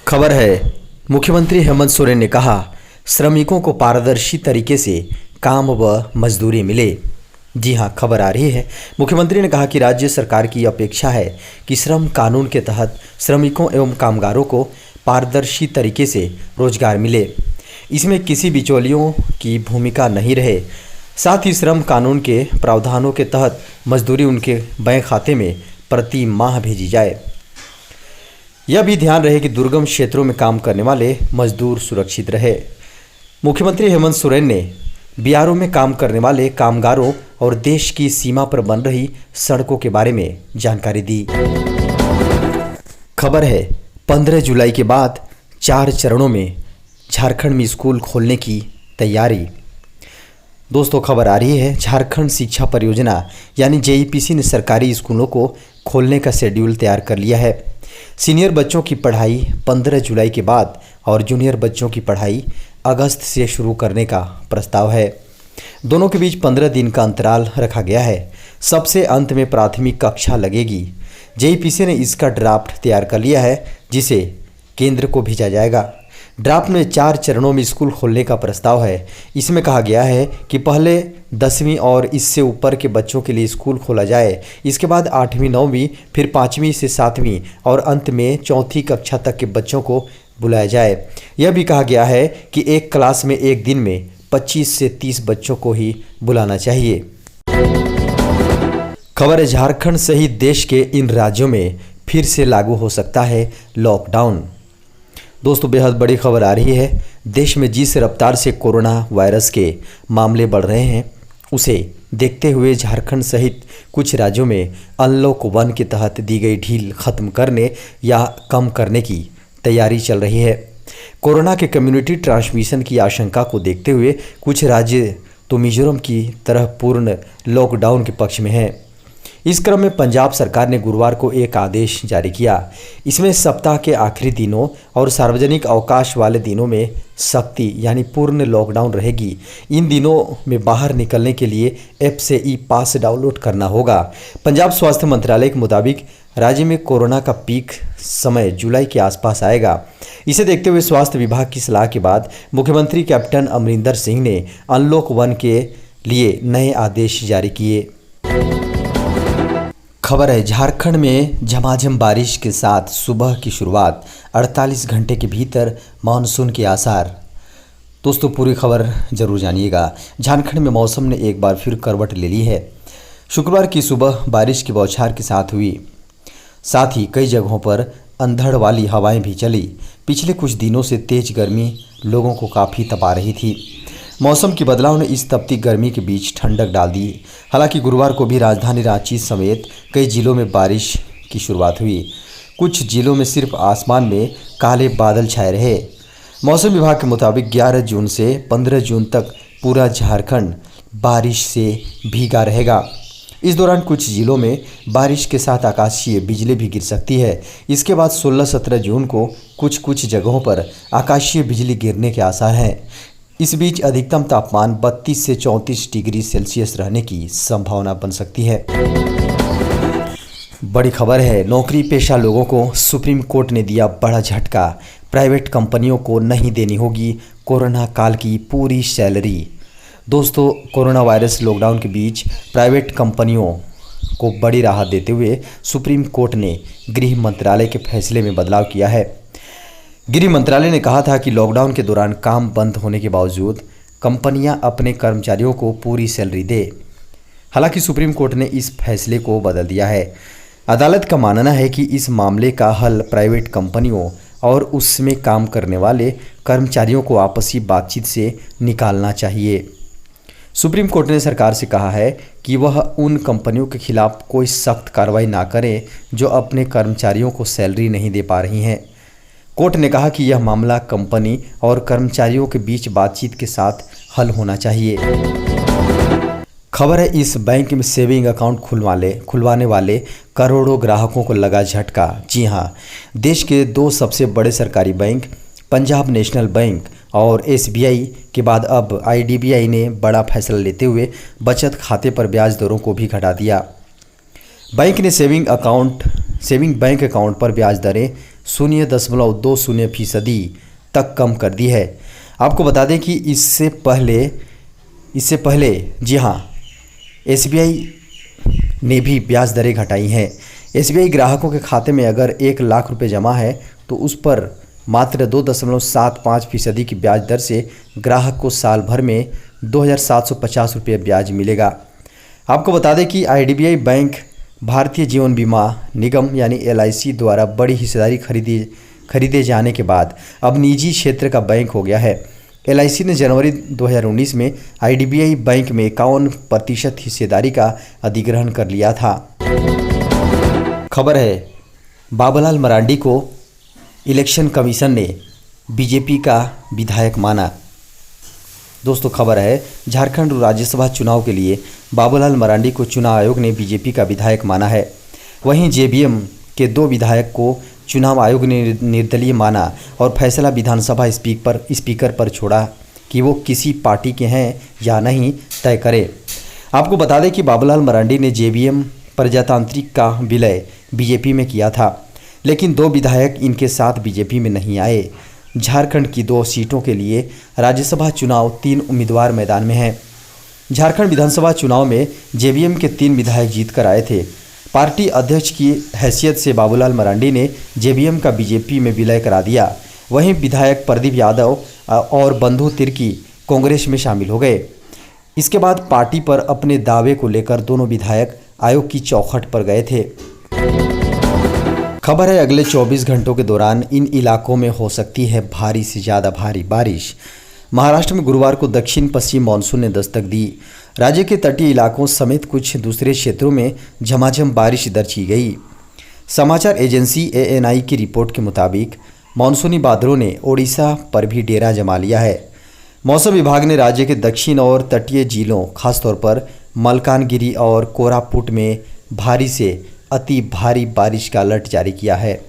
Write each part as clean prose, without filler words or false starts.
खबर है, मुख्यमंत्री हेमंत सोरेन ने कहा श्रमिकों को पारदर्शी तरीके से काम व मजदूरी मिले। जी हां, खबर आ रही है। मुख्यमंत्री ने कहा कि राज्य सरकार की अपेक्षा है कि श्रम कानून के तहत श्रमिकों एवं कामगारों को पारदर्शी तरीके से रोजगार मिले, इसमें किसी बिचौलियों की भूमिका नहीं रहे। साथ ही श्रम कानून के प्रावधानों के तहत मजदूरी उनके बैंक खाते में प्रति माह भेजी जाए। यह भी ध्यान रहे कि दुर्गम क्षेत्रों में काम करने वाले मजदूर सुरक्षित रहे। मुख्यमंत्री हेमंत सोरेन ने बीआरओ में काम करने वाले कामगारों और देश की सीमा पर बन रही सड़कों के बारे में जानकारी दी। खबर है, 15 जुलाई के बाद 4 चरणों में झारखंड में स्कूल खोलने की तैयारी। दोस्तों, खबर आ रही है, झारखंड शिक्षा परियोजना यानी जेईपीसी ने सरकारी स्कूलों को खोलने का शेड्यूल तैयार कर लिया है। सीनियर बच्चों की पढ़ाई 15 जुलाई के बाद और जूनियर बच्चों की पढ़ाई अगस्त से शुरू करने का प्रस्ताव है। दोनों के बीच 15 दिन का अंतराल रखा गया है। सबसे अंत में प्राथमिक कक्षा लगेगी। जेईपीसी ने इसका ड्राफ्ट तैयार कर लिया है, जिसे केंद्र को भेजा जाएगा। ड्राफ्ट में 4 चरणों में स्कूल खोलने का प्रस्ताव है। इसमें कहा गया है कि पहले 10वीं और इससे ऊपर के बच्चों के लिए स्कूल खोला जाए, इसके बाद 8वीं 9वीं, फिर 5वीं से 7वीं और अंत में 4थी कक्षा तक के बच्चों को बुलाया जाए। यह भी कहा गया है कि एक क्लास में एक दिन में 25 से 30 बच्चों को ही बुलाना चाहिए। खबर है, झारखंड सहित देश के इन राज्यों में फिर से लागू हो सकता है लॉकडाउन। दोस्तों, बेहद बड़ी खबर आ रही है। देश में जिस रफ्तार से कोरोना वायरस के मामले बढ़ रहे हैं, उसे देखते हुए झारखंड सहित कुछ राज्यों में अनलॉक 1 के तहत दी गई ढील खत्म करने या कम करने की तैयारी चल रही है। कोरोना के कम्युनिटी ट्रांसमिशन की आशंका को देखते हुए कुछ राज्य तो मिजोरम की तरह पूर्ण लॉकडाउन के पक्ष में हैं। इस क्रम में पंजाब सरकार ने गुरुवार को एक आदेश जारी किया। इसमें सप्ताह के आखिरी दिनों और सार्वजनिक अवकाश वाले दिनों में सख्ती यानी पूर्ण लॉकडाउन रहेगी। इन दिनों में बाहर निकलने के लिए ऐप से ई पास डाउनलोड करना होगा। पंजाब स्वास्थ्य मंत्रालय के मुताबिक राज्य में कोरोना का पीक समय जुलाई के आसपास आएगा। इसे देखते हुए स्वास्थ्य विभाग की सलाह के बाद मुख्यमंत्री कैप्टन अमरिंदर सिंह ने अनलॉक 1 के लिए नए आदेश जारी किए। खबर है, झारखंड में झमाझम बारिश के साथ सुबह की शुरुआत, 48 घंटे के भीतर मानसून के आसार। दोस्तों, पूरी खबर जरूर जानिएगा। झारखंड में मौसम ने एक बार फिर करवट ले ली है। शुक्रवार की सुबह बारिश की बौछार के साथ हुई, साथ ही कई जगहों पर अंधड़ वाली हवाएं भी चली। पिछले कुछ दिनों से तेज गर्मी लोगों को काफ़ी तपा रही थी। मौसम के बदलाव ने इस तपती गर्मी के बीच ठंडक डाल दी। हालांकि गुरुवार को भी राजधानी रांची समेत कई जिलों में बारिश की शुरुआत हुई। कुछ जिलों में सिर्फ आसमान में काले बादल छाए रहे। मौसम विभाग के मुताबिक 11 जून से 15 जून तक पूरा झारखंड बारिश से भीगा रहेगा। इस दौरान कुछ जिलों में बारिश के साथ आकाशीय बिजली भी गिर सकती है। इसके बाद 16-17 जून को कुछ जगहों पर आकाशीय बिजली गिरने के आसार हैं। इस बीच अधिकतम तापमान 32 से 34 डिग्री सेल्सियस रहने की संभावना बन सकती है। बड़ी खबर है, नौकरी पेशा लोगों को सुप्रीम कोर्ट ने दिया बड़ा झटका। प्राइवेट कंपनियों को नहीं देनी होगी कोरोना काल की पूरी सैलरी। दोस्तों, कोरोना वायरस लॉकडाउन के बीच प्राइवेट कंपनियों को बड़ी राहत देते हुए सुप्रीम कोर्ट ने गृह मंत्रालय के फैसले में बदलाव किया है। गृह मंत्रालय ने कहा था कि लॉकडाउन के दौरान काम बंद होने के बावजूद कंपनियां अपने कर्मचारियों को पूरी सैलरी दे। हालांकि सुप्रीम कोर्ट ने इस फैसले को बदल दिया है। अदालत का मानना है कि इस मामले का हल प्राइवेट कंपनियों और उसमें काम करने वाले कर्मचारियों को आपसी बातचीत से निकालना चाहिए। सुप्रीम कोर्ट ने सरकार से कहा है कि वह उन कंपनियों के खिलाफ कोई सख्त कार्रवाई ना करे जो अपने कर्मचारियों को सैलरी नहीं दे पा रही हैं। कोर्ट ने कहा कि यह मामला कंपनी और कर्मचारियों के बीच बातचीत के साथ हल होना चाहिए। खबर है, इस बैंक में सेविंग अकाउंट खुलवाने वाले करोड़ों ग्राहकों को लगा झटका। जी हां, देश के 2 सबसे बड़े सरकारी बैंक पंजाब नेशनल बैंक और एसबीआई के बाद अब आईडीबीआई ने बड़ा फैसला लेते हुए बचत खाते पर ब्याज दरों को भी घटा दिया। बैंक ने सेविंग बैंक अकाउंट पर ब्याज दरें 0.20% तक कम कर दी है। आपको बता दें कि इससे पहले जी हाँ, एसबीआई ने भी ब्याज दरें घटाई हैं। एसबीआई ग्राहकों के खाते में अगर 1 लाख रुपए जमा है तो उस पर मात्र 2.75% की ब्याज दर से ग्राहक को साल भर में 2,750 रुपये ब्याज मिलेगा। आपको बता दें कि आईडीबीआई बैंक भारतीय जीवन बीमा निगम यानी एलआईसी द्वारा बड़ी हिस्सेदारी खरीदे जाने के बाद अब निजी क्षेत्र का बैंक हो गया है। एलआईसी ने जनवरी 2019 में आईडीबीआई बैंक में 51% हिस्सेदारी का अधिग्रहण कर लिया था। खबर है, बाबूलाल मरांडी को इलेक्शन कमीशन ने बीजेपी का विधायक माना। दोस्तों खबर है, झारखंड राज्यसभा चुनाव के लिए बाबूलाल मरांडी को चुनाव आयोग ने बीजेपी का विधायक माना है। वहीं जेबीएम के 2 विधायक को चुनाव आयोग ने निर्दलीय माना और फैसला विधानसभा स्पीकर पर छोड़ा कि वो किसी पार्टी के हैं या नहीं तय करे। आपको बता दें कि बाबूलाल मरांडी ने जेबीएम प्रजातांत्रिक का विलय बीजेपी में किया था, लेकिन 2 विधायक इनके साथ बीजेपी में नहीं आए। झारखंड की 2 सीटों के लिए राज्यसभा चुनाव 3 उम्मीदवार मैदान में हैं। झारखंड विधानसभा चुनाव में जेबीएम के 3 विधायक जीतकर आए थे। पार्टी अध्यक्ष की हैसियत से बाबूलाल मरांडी ने जेबीएम का बीजेपी में विलय करा दिया। वहीं विधायक प्रदीप यादव और बंधु तिर्की कांग्रेस में शामिल हो गए। इसके बाद पार्टी पर अपने दावे को लेकर दोनों विधायक आयोग की चौखट पर गए थे। खबर है, अगले 24 घंटों के दौरान इन इलाकों में हो सकती है भारी से ज़्यादा भारी बारिश। महाराष्ट्र में गुरुवार को दक्षिण पश्चिम मानसून ने दस्तक दी। राज्य के तटीय इलाकों समेत कुछ दूसरे क्षेत्रों में झमाझम बारिश दर्ज की गई। समाचार एजेंसी एएनआई की रिपोर्ट के मुताबिक मानसूनी बादलों ने ओडिशा पर भी डेरा जमा लिया है। मौसम विभाग ने राज्य के दक्षिण और तटीय जिलों खासतौर पर मलकानगिरी और कोरापुट में भारी से अति भारी बारिश का अलर्ट जारी किया है।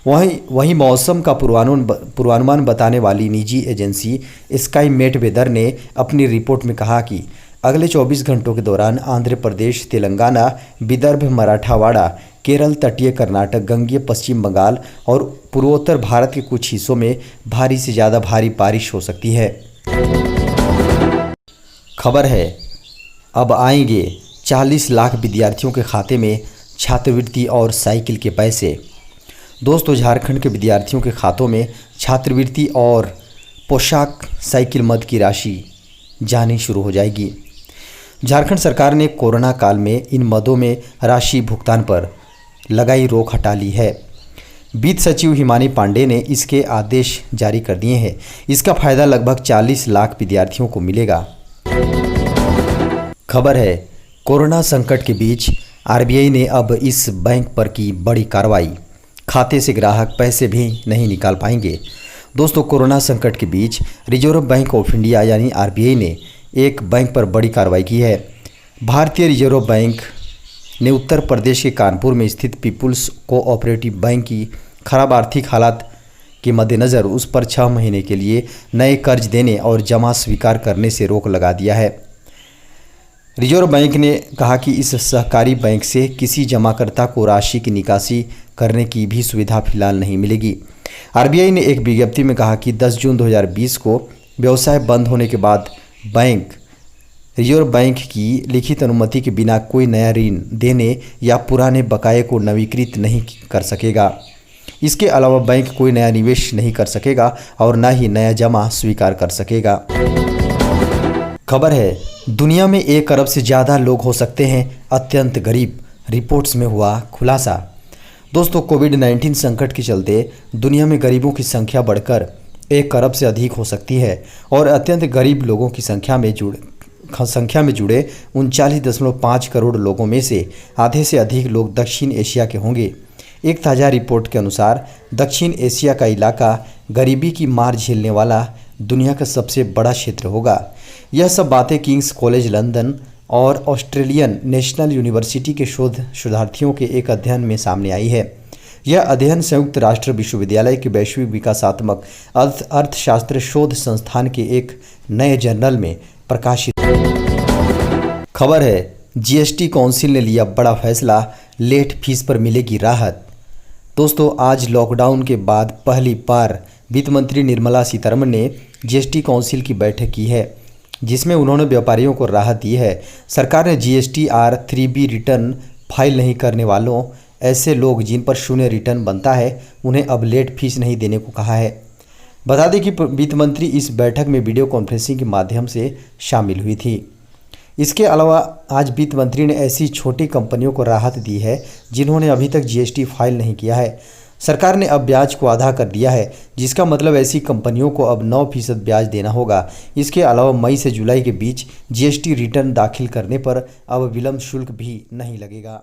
वहीं मौसम का पूर्वानुमान बताने वाली निजी एजेंसी स्काई मेट वेदर ने अपनी रिपोर्ट में कहा कि अगले 24 घंटों के दौरान आंध्र प्रदेश, तेलंगाना, विदर्भ, मराठवाड़ा, केरल, तटीय कर्नाटक, गंगेय पश्चिम बंगाल और पूर्वोत्तर भारत के कुछ हिस्सों में भारी से ज़्यादा भारी बारिश हो सकती है। खबर है, अब आएंगे 40 लाख विद्यार्थियों के खाते में छात्रवृत्ति और साइकिल के पैसे। दोस्तों, झारखंड के विद्यार्थियों के खातों में छात्रवृत्ति और पोशाक साइकिल मद की राशि जानी शुरू हो जाएगी। झारखंड सरकार ने कोरोना काल में इन मदों में राशि भुगतान पर लगाई रोक हटा ली है। वित्त सचिव हिमानी पांडे ने इसके आदेश जारी कर दिए हैं। इसका फायदा लगभग 40 लाख विद्यार्थियों को मिलेगा। खबर है, कोरोना संकट के बीच आरबीआई ने अब इस बैंक पर की बड़ी कार्रवाई। खाते से ग्राहक पैसे भी नहीं निकाल पाएंगे। दोस्तों, कोरोना संकट के बीच रिजर्व बैंक ऑफ इंडिया यानी आरबीआई ने एक बैंक पर बड़ी कार्रवाई की है। भारतीय रिजर्व बैंक ने उत्तर प्रदेश के कानपुर में स्थित पीपुल्स कोऑपरेटिव बैंक की खराब आर्थिक हालात के मद्देनज़र उस पर 6 महीने के लिए नए कर्ज देने और जमा स्वीकार करने से रोक लगा दिया है। रिजर्व बैंक ने कहा कि इस सहकारी बैंक से किसी जमाकर्ता को राशि की निकासी करने की भी सुविधा फिलहाल नहीं मिलेगी। आरबीआई ने एक विज्ञप्ति में कहा कि 10 जून 2020 को व्यवसाय बंद होने के बाद बैंक रिजर्व बैंक की लिखित अनुमति के बिना कोई नया ऋण देने या पुराने बकाये को नवीकृत नहीं कर सकेगा। इसके अलावा बैंक कोई नया निवेश नहीं कर सकेगा और न ही नया जमा स्वीकार कर सकेगा। खबर है, दुनिया में 1 अरब से ज़्यादा लोग हो सकते हैं अत्यंत गरीब। रिपोर्ट्स में हुआ खुलासा। दोस्तों, कोविड-19 संकट के चलते दुनिया में गरीबों की संख्या बढ़कर 1 अरब से अधिक हो सकती है और अत्यंत गरीब लोगों की संख्या में जुड़े 39.5 करोड़ लोगों में से आधे से अधिक लोग दक्षिण एशिया के होंगे। एक ताज़ा रिपोर्ट के अनुसार दक्षिण एशिया का इलाका गरीबी की मार झेलने वाला दुनिया का सबसे बड़ा क्षेत्र होगा। यह सब बातें किंग्स कॉलेज लंदन और ऑस्ट्रेलियन नेशनल यूनिवर्सिटी के शोधार्थियों के एक अध्ययन में सामने आई है। यह अध्ययन संयुक्त राष्ट्र विश्वविद्यालय के वैश्विक विकासात्मक अर्थशास्त्र शोध संस्थान के एक नए जर्नल में प्रकाशित। खबर है, जीएसटी काउंसिल ने लिया बड़ा फैसला, लेट फीस पर मिलेगी राहत। दोस्तों आज लॉकडाउन के बाद पहली बार वित्त मंत्री निर्मला सीतारमण ने जीएसटी काउंसिल की बैठक की है, जिसमें उन्होंने व्यापारियों को राहत दी है। सरकार ने GSTR 3B रिटर्न फाइल नहीं करने वालों, ऐसे लोग जिन पर शून्य रिटर्न बनता है, उन्हें अब लेट फीस नहीं देने को कहा है। बता दें कि वित्त मंत्री इस बैठक में वीडियो कॉन्फ्रेंसिंग के माध्यम से शामिल हुई थी। इसके अलावा आज वित्त मंत्री ने ऐसी छोटी कंपनियों को राहत दी है जिन्होंने अभी तक GST फाइल नहीं किया है। सरकार ने अब ब्याज को आधा कर दिया है, जिसका मतलब ऐसी कंपनियों को अब 9% ब्याज देना होगा। इसके अलावा मई से जुलाई के बीच GST रिटर्न दाखिल करने पर अब विलंब शुल्क भी नहीं लगेगा।